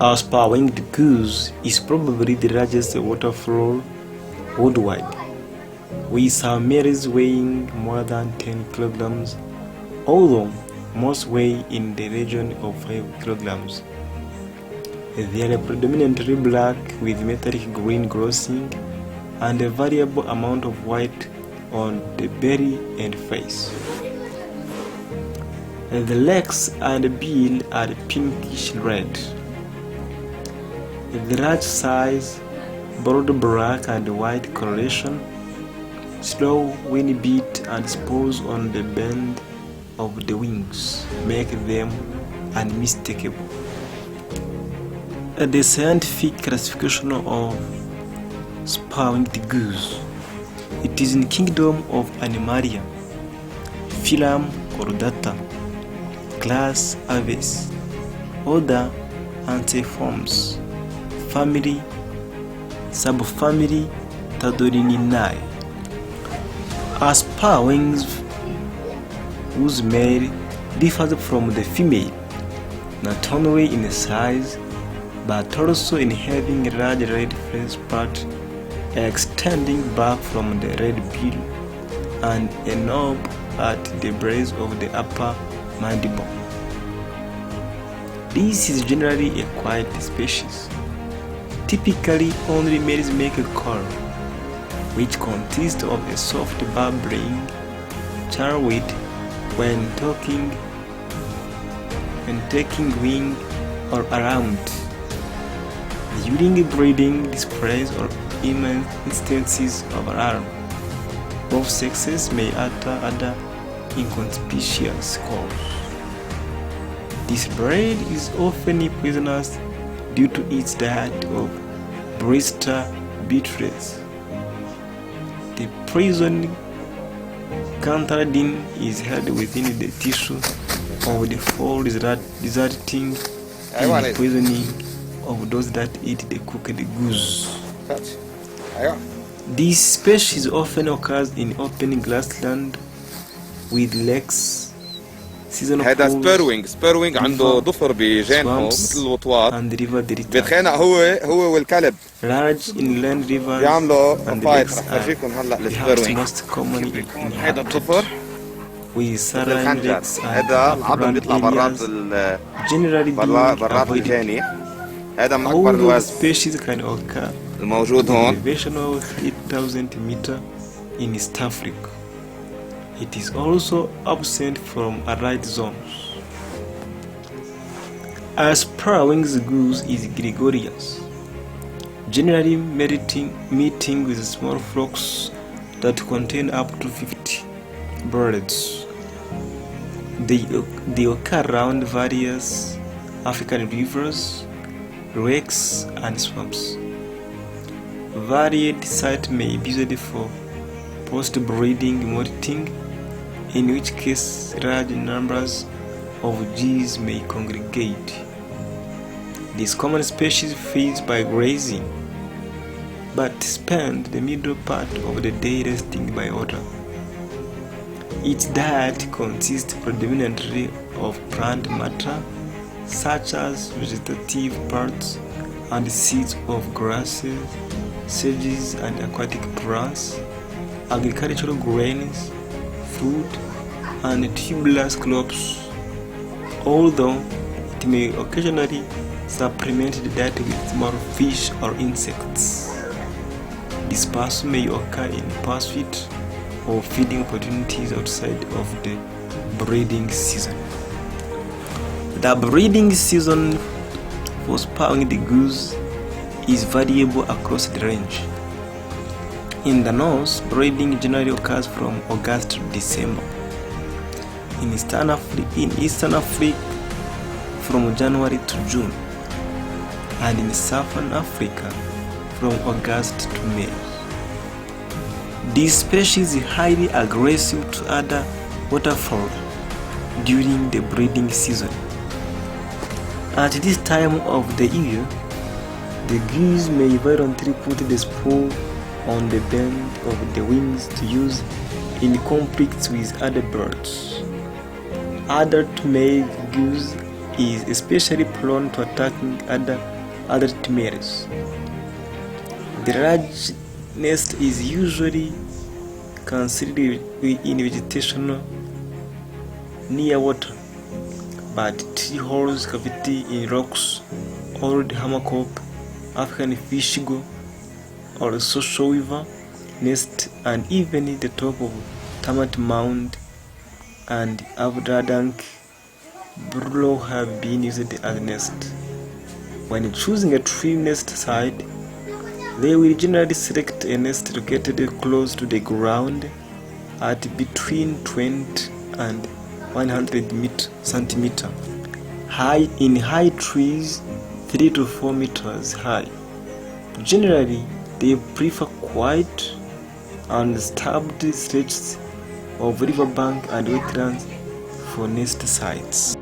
Our spur-winged goose is probably the largest waterfowl worldwide, with some males weighing more than 10 kilograms, although most weigh in the region of 5 kilograms. They are predominantly black with metallic green glossing and a variable amount of white on the belly and face. The legs and bill are pinkish red. The large size, broad black and white coloration, slow wing beat and spurs on the bend of the wings make them unmistakable. The scientific classification of spur-winged goose. It is in kingdom of Animalia, phylum Chordata, class Aves, order Anthropomorphs, family subfamily Tadorninae. A spur-winged whose male differs from the female not only in size but also in having a large red flesh part extending back from the red bill and a knob at the base of the upper mandible. This is generally a quiet species. Typically, only males make a call, which consists of a soft bubbling chirping when talking, when taking wing or around. During breeding displays or instances of alarm, both sexes may utter other inconspicuous calls. This bird is often poisonous due to its diet of Bristol beetles. The poison cantharidin is held within the tissue of the fowl, resulting in the poisoning of those that eat the cooked goose. This species often occurs in open grassland with lakes, seasonal هذا pools, سبير-وينج عنده ضفر بجانحه مثل الوطواط and river delta. بيتخانق هو والكلب Large inland rivers بيعملوا and فايت. lakes رح are فرجيكم هلا perhaps السبير-وينج. most commonly هذا inhabited, الضفر with saline الخنجر. lakes and هذا العظم upland بيطلع برات areas generally being برات avoided. الجاني. هذا من أكبر Although the الوزن species can occur الموجود with هون. elevation of 3,000 meters in East Africa, it is also absent from arid zones. A spur-winged goose is gregarious, generally meeting with small flocks that contain up to 50 birds. They occur around various African rivers, lakes, and swamps. Varied sites may be used for post-breeding molting, in which case large numbers of geese may congregate. This common species feeds by grazing, but spends the middle part of the day resting by water. Its diet consists predominantly of plant matter, such as vegetative parts and seeds of grasses, sedges and aquatic plants, agricultural grains, fruit, and tuberous crops, although it may occasionally supplement the diet with small fish or insects. Dispersal may occur in pursuit of feeding opportunities outside of the breeding season. The breeding season for spur-winged goose is variable across the range. In the north, breeding generally occurs from August to December. in Eastern Africa from January to June, and in Southern Africa from August to May. This species is highly aggressive to other waterfowl during the breeding season. At this time of the year, the geese may voluntarily put the spur on the bend of the wings to use in conflicts with other birds. Adult male goose is especially prone to attacking other adult males. The large nest is usually considered in vegetation near water, but tree holes, cavity in rocks, old hammercock, African fish go, or social weaver nest, and even the top of termite mound and abradunk burrow have been used as nest. When choosing a tree nest site, they will generally select a nest located close to the ground at between 20 and 100 centimeters high in high trees 3 to 4 meters high. Generally, they prefer quiet, undisturbed stretches of riverbank and wetlands for nest sites.